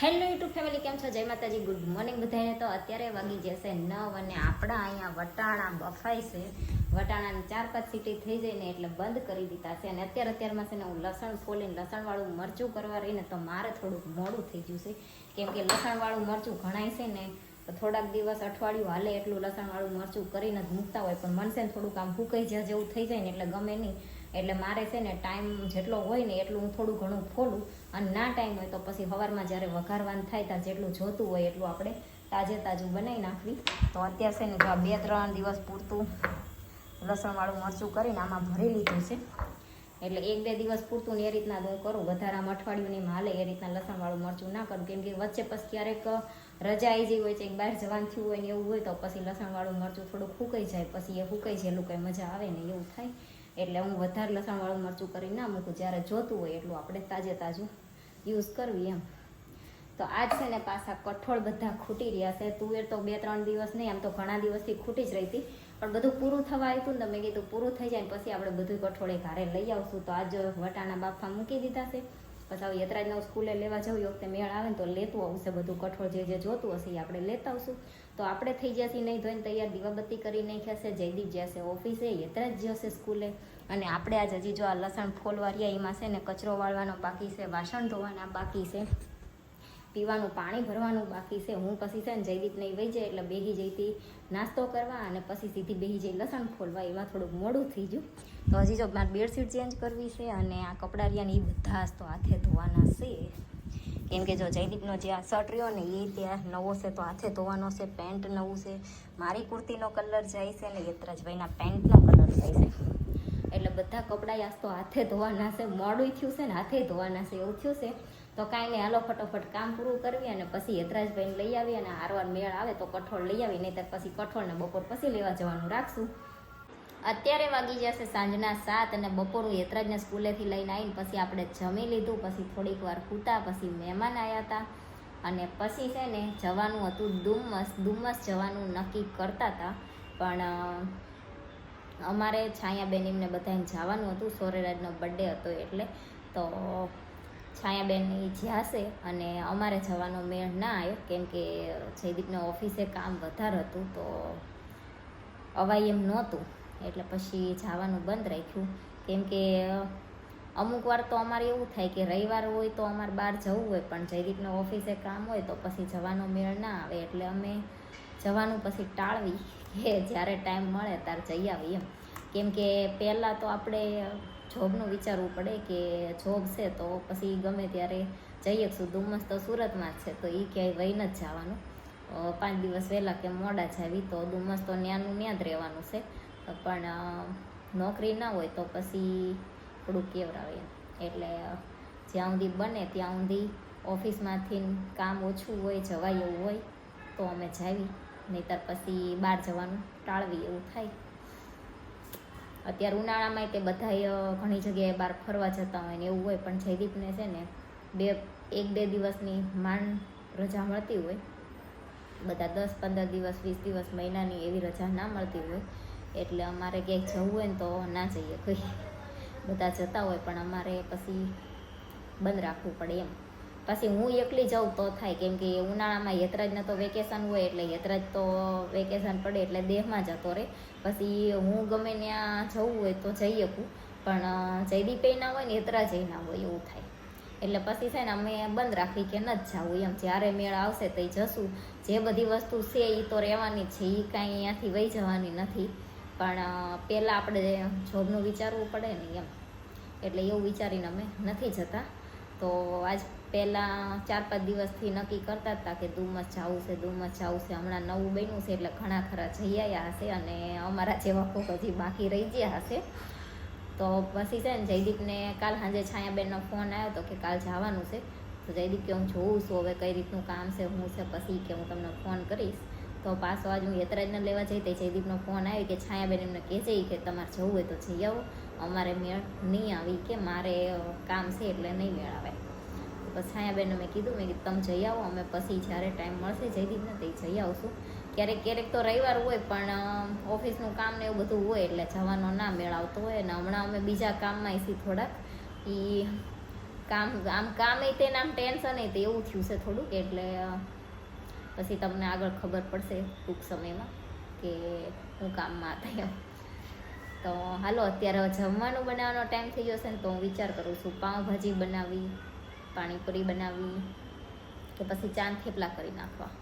Hello YouTube family, કેમ છો? જય માતાજી, ગુડ મોર્નિંગ બધાને. તો અત્યારે વાગી જશે 9 અને આપણા અહીંયા વટાણા બફાય છે. વટાણાની 4-5 સીટી થઈ જાય ને એટલે બંધ કરી દીધા છે. અને અત્યારમાં છે ને હું લસણ ફોલીને લસણવાળું મરચું કરવા રહીને તો મારે થોડુંક મોડું થઈ ગયું છે. કેમ કે લસણવાળું મરચું ઘણાય છે ને તો થોડાક દિવસ અઠવાડિયું હાલે એટલું લસણવાળું મરચું કરીને જ મૂકતા હોય, પણ મનસે થોડુંક આમ ફૂંકાઈ જ્યાં જેવું થઈ જાય ને એટલે ગમે નહીં. એટલે મારે છે ને ટાઈમ જેટલો હોય ને એટલું હું થોડું ઘણું ફોલું, અને ના ટાઈમ હોય તો પછી સવારમાં જ્યારે વઘારવાનું થાય ત્યાં જેટલું જોતું હોય એટલું આપણે તાજું બનાવી નાખવી. તો અત્યારે છે ને જો આ 2-3 દિવસ પૂરતું લસણવાળું મરચું કરીને આમાં ભરી લીધું છે. એટલે 1-2 દિવસ પૂરતું ને એ રીતના હું કરું. વધારામાં અઠવાડિયુંની હાલે એ રીતના લસણવાળું મરચું ના કરું, કેમ કે વચ્ચે પછી ક્યારેક રજા આવી જઈ હોય છે, બહાર જવાનું થયું હોય ને એવું હોય તો પછી લસણવાળું મરચું થોડું ફૂંકાઈ જાય, પછી એ ફૂંકાઈ જાય એટલું કંઈ મજા આવે ને એવું થાય. એટલે હું વધારે લસણવાળું મરચું કરી ના મૂકું, જ્યારે જોતું હોય એટલું આપણે તાજું યુઝ કરવી એમ. તો આજ છે ને પાછા કઠોળ બધા ખૂટી રહ્યા છે. તુવેર તો 2-3 દિવસ નહીં, આમ તો ઘણા દિવસથી ખૂટી જ રહી હતી, પણ બધું પૂરું થવા આવ્યું ને મેં કીધું પૂરું થઈ જાય ને પછી આપણે બધું કઠોળે ઘરે લઈ આવશું. તો આજ વટાણા બાફા મૂકી દીધા છે. પછી હવે યતરાજને સ્કૂલે લેવા જવું એ વખતે મેળ આવે ને તો લેતું આવશે બધું કઠોળ જે જોતું હશે એ આપણે લેતા આવશું. તો આપણે થઈ જશે નહીં ધોઈને તૈયાર, દીવાબત્તી કરી નાખ્યા છે. જયદીપ જશે ઓફિસે, યતરાજ જશે સ્કૂલે, અને આપણે આજ હજી જો આ લસણ ફોલવા રહ્યા એમાં છે ને કચરો વાળવાનો બાકી છે, વાસણ ધોવાના બાકી છે, પીવાનું પાણી ભરવાનું બાકી છે. હું પછી છે ને જયદીપ નહીં વહી જાય એટલે બેહી જઈતી નાસ્તો કરવા, અને પછી સીધી બેહી જઈ લસણ ફોલવા. એમાં થોડુંક મોડું થઈ ગયું. તો હજી જો મારે બેડશીટ ચેન્જ કરવી છે, અને આ કપડાં રહ્યા ને એ બધા તો હાથે ધોવાના છે. કેમ કે જો જયદીપનો જે આ શર્ટ રહ્યો ને એ ત્યાં નવો છે તો હાથે ધોવાનો છે. પેન્ટ નવું છે, મારી કુર્તીનો કલર જાય છે, ને યતરાજભાઈના પેન્ટનો કલર જાય છે. એટલે બધા કપડાં યાસ તો હાથે ધોવાના છે. મોડું થયું છે ને હાથે ધોવાના છે એવું થયું છે. તો કાંઈ નહીં, હાલો ફટોફટ કામ પૂરું કરવી અને પછી યતરાજભાઈને લઈ આવી, અને હારવાર મેળ આવે તો કઠોળ લઈ આવી, નહીં તો પછી કઠોળને બપોર પછી લેવા જવાનું રાખશું. અત્યારે વાગી જશે સાંજના 7 અને બપોરું યતરાજને સ્કૂલેથી લઈને આવીને પછી આપણે જમી લીધું. પછી થોડીક વાર સૂતા, પછી મહેમાન આવ્યા હતા, અને પછી છે ને જવાનું હતું ડુમસ જવાનું નક્કી કરતા હતા. પણ અમારે છાયાબેન એમને બધાને જવાનું હતું, સોરેરાજનો બર્થડે હતો એટલે. તો છાયાબેન એ જ્યાશે અને અમારે જવાનો મેળ ના આવ્યો, કેમ કે જયદીપને ઓફિસે કામ વધારે હતું તો અવાય એમ નહોતું, એટલે પછી જવાનું બંધ રાખ્યું. કેમ કે અમુક વાર તો અમારે એવું થાય કે રવિવાર હોય તો અમારે બહાર જવું હોય, પણ જયદીપને ઓફિસે કામ હોય તો પછી જવાનો મેળ ના આવે. એટલે અમે જવાનું પછી ટાળવી કે જ્યારે ટાઈમ મળે ત્યારે જઈ આવી એમ. કેમ કે પહેલાં તો આપણે જોબનું વિચારવું પડે કે જોબ છે તો પછી ગમે ત્યારે જઈએ છું. ડુમસ તો સુરતમાં જ છે, તો એ ક્યાંય વહીને જ જવાનું. 5 દિવસ વહેલા કે મોડા જાવી તો ડુમસ તો ન્યાનું ન્યા જ રહેવાનું છે. પણ નોકરી ના હોય તો પછી થોડુંક કેવરાવે એમ. એટલે જ્યાં સુધી બને ત્યાં સુધી ઓફિસમાંથી કામ ઓછું હોય, જવાય એવું હોય તો અમે જાવી, નહીંતર પછી બહાર જવાનું ટાળવી એવું થાય. અત્યારે ઉનાળામાં તે બધા ઘણી જગ્યાએ બહાર ફરવા જતા હોય ને એવું હોય, પણ જયદીપને છે ને 1-2 દિવસની માંડ રજા મળતી હોય. બધા 10-15 દિવસ 20 દિવસ મહિનાની એવી રજા ના મળતી હોય. એટલે અમારે ક્યાંક જવું હોય ને તો ના જઈએ કોઈ. બધા જતા હોય પણ અમારે પછી બંધ રાખવું પડે એમ. પછી હું એકલી જાઉં તો થાય, કેમ કે ઉનાળામાં યતરાજને તો વેકેશન હોય, એટલે યતરાજ તો વેકેશન પડે એટલે દેહમાં જતો રહે. પછી હું ગમે ત્યાં જવું હોય તો જઈ શકું, પણ જયદીપે ના હોય ને યતરાજે ના હોય એવું થાય. એટલે પછી છે ને અમે બંધ રાખવી કે ન જ જવું એમ. જ્યારે મેળ આવશે તો જશું. જે બધી વસ્તુ છે એ તો રહેવાની જ છે, એ કાંઈ અહીંયાથી વહી જવાની નથી. પણ પહેલાં આપણે જોબનું વિચારવું પડે ને એમ. એટલે એવું વિચારીને અમે નથી જતા. તો આજ પહેલાં 4-5 દિવસથી નક્કી કરતા હતા કે ડુમસ જવું છે. હમણાં નવું બન્યું છે એટલે ઘણા ખરા જઈ આવ્યા હશે, અને અમારા જેવા કોક હજી બાકી રહી ગયા હશે. તો પછી છે ને જયદીપને કાલ સાંજે છાયાબેનનો ફોન આવ્યો હતો કે કાલ જવાનું છે. તો જયદીપ કે હું જોઉં છું હવે કઈ રીતનું કામ છે, હું છે, પછી કે હું તમને ફોન કરીશ. તો પાછો આજ હું યતરાજને લેવા જઈ તે જયદીપનો ફોન આવ્યો કે છાયાબેન એમને કહેજે કે તમારે જવું હોય તો જઈ આવો, અમારે મેળ નહીં આવી, કે મારે કામ છે એટલે નહીં મેળ આવે. પછી છાયાબેનને મેં કીધું તમે જઈ આવો, અમે પછી જ્યારે ટાઈમ મળશે જયદીપને તે જઈ આવશું. ક્યારેક તો રવિવાર હોય પણ ઓફિસનું કામ ને એવું બધું હોય એટલે જવાનો ના મેળ આવતો હોય. અને હમણાં અમે બીજા કામમાં એસી થોડાક એ કામ તેને આમ ટેન્શન તે એવું થયું છે થોડુંક, એટલે પછી તમને આગળ ખબર પડશે ટૂંક સમયમાં કે હું કામમાં હતા એમ. તો હાલો અત્યારે જમવાનું બનાવવાનો ટાઈમ થઈ ગયો છે ને, તો હું વિચાર કરું છું પાઉંભાજી બનાવવી, પાણીપુરી બનાવવી કે પછી ચાંદ થેપલા કરી નાખવા,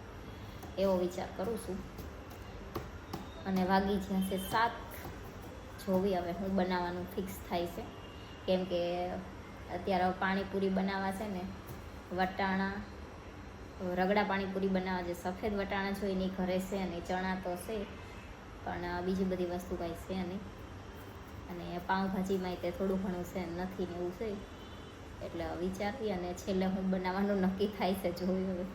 એવો વિચાર કરું છું. અને વાગી જ્યાં છે 7, જોવી હવે હું બનાવવાનું ફિક્સ થાય છે. કેમ કે અત્યારે પાણીપુરી બનાવવા છે ને, વટાણા રગડા પાણીપુરી બનાવવા જે સફેદ વટાણા જો એની ઘરે છે, અને ચણા તો છે પણ બીજી બધી વસ્તુ કાંઈ છે નહીં. અને પાઉંભાજીમાં તે થોડું ઘણું છે નથી ને એવું છે, એટલે વિચારી અને છેલ્લે હું બનાવવાનું નક્કી થાય છે, જોયું હવે.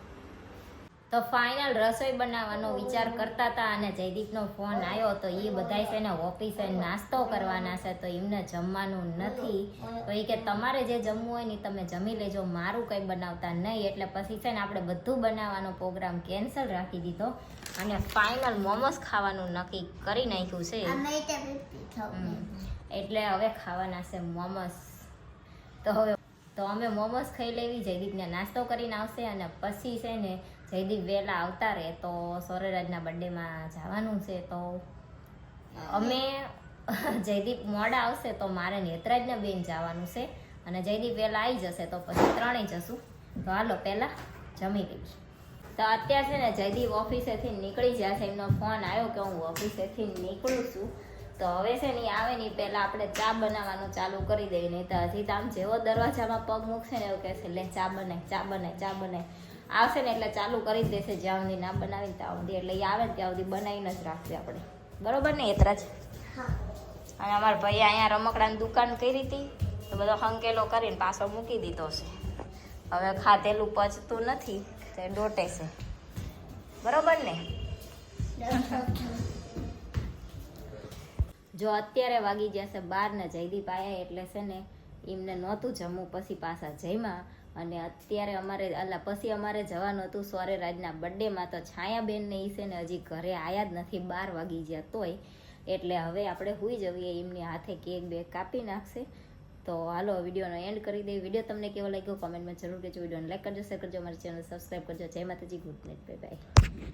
તો ફાઇનલ રસોઈ બનાવવાનો વિચાર કરતા હતા અને જયદીપનો ફોન આવ્યો, તો એ બધાય છે ને ઓફિસે નાસ્તો કરવાના છે, તો એમને જમવાનું નથી. તો એ કે તમારે જે જમવું હોય ને તમે જમી લેજો, મારું કંઈ બનાવતા નહીં. એટલે પછી છે ને આપણે બધું બનાવવાનો પ્રોગ્રામ કેન્સલ રાખી દીધો અને ફાઇનલ મોમોસ ખાવાનું નક્કી કરી નાખ્યું છે. એટલે હવે ખાવાના છે મોમોસ. તો અમે મોમોસ ખાઈ લેવી, જયદીપને નાસ્તો કરીને આવશે અને પછી છે ને જયદીપ વહેલા આવતા રહે તો સૌરરાજના બર્થડેમાં જવાનું છે. તો અમે જયદીપ મોડા આવશે તો મારે નેત્રાજના બેન જવાનું છે, અને જયદીપ વહેલા આવી જશે તો પછી ત્રણેય જશું. તો હાલો પહેલાં જમી લઈશ. તો અત્યારે છે ને જયદીપ ઓફિસેથી નીકળી જશે, એમનો ફોન આવ્યો કે હું ઓફિસેથી નીકળું છું. તો હવે છે ને આવે ને પહેલાં આપણે ચા બનાવવાનું ચાલુ કરી દઈએ, નહીં તો હજી તો આમ જેવો દરવાજામાં પગ મૂકશે ને એવું કહેશે લે ચા બનાય ચા બનાય ચા બનાય. આવશે ને એટલે ચાલુ કરી જ દેશે, જ્યાં સુધી ના બનાવીને ત્યાં સુધી. એટલે એ આવે ને ત્યાં સુધી બનાવીને જ રાખશે આપણે, બરોબર ને એતરાજ? અને અમારા ભાઈ અહીંયા રમકડાની દુકાન કરી હતી, તો બધો હંકેલો કરીને પાછો મૂકી દીધો છે. હવે ખાધેલું પચતું નથી તે ડોટે છે, બરોબર ને? જો અત્યારે વાગી ગયા છે 12 ને જયદીપ આવ્યા એટલે છે ને એમને નહોતું જમવું, પછી પાછા જમ્યા. અને અત્યારે પછી અમારે જવાનું હતું સૌરરાજના બર્થડેમાં, તો છાયાબેનને એ છે ને હજી ઘરે આવ્યા જ નથી, 12 વાગી ગયા તોય. એટલે હવે આપણે હુઈ જવીએ, એમની હાથે કેક બેક કાપી નાખશે. તો હાલો વિડીયોનો એન્ડ કરી દઈએ. વિડીયો તમને કેવો લાગ્યો કોમેન્ટમાં જરૂર કહેજો. વિડીયોને લાઈક કરજો, શેર કરજો, અમારી ચેનલ સબસ્ક્રાઈબ કરજો. જય માતાજી, ગુડ નાઇટ, બાય બાય.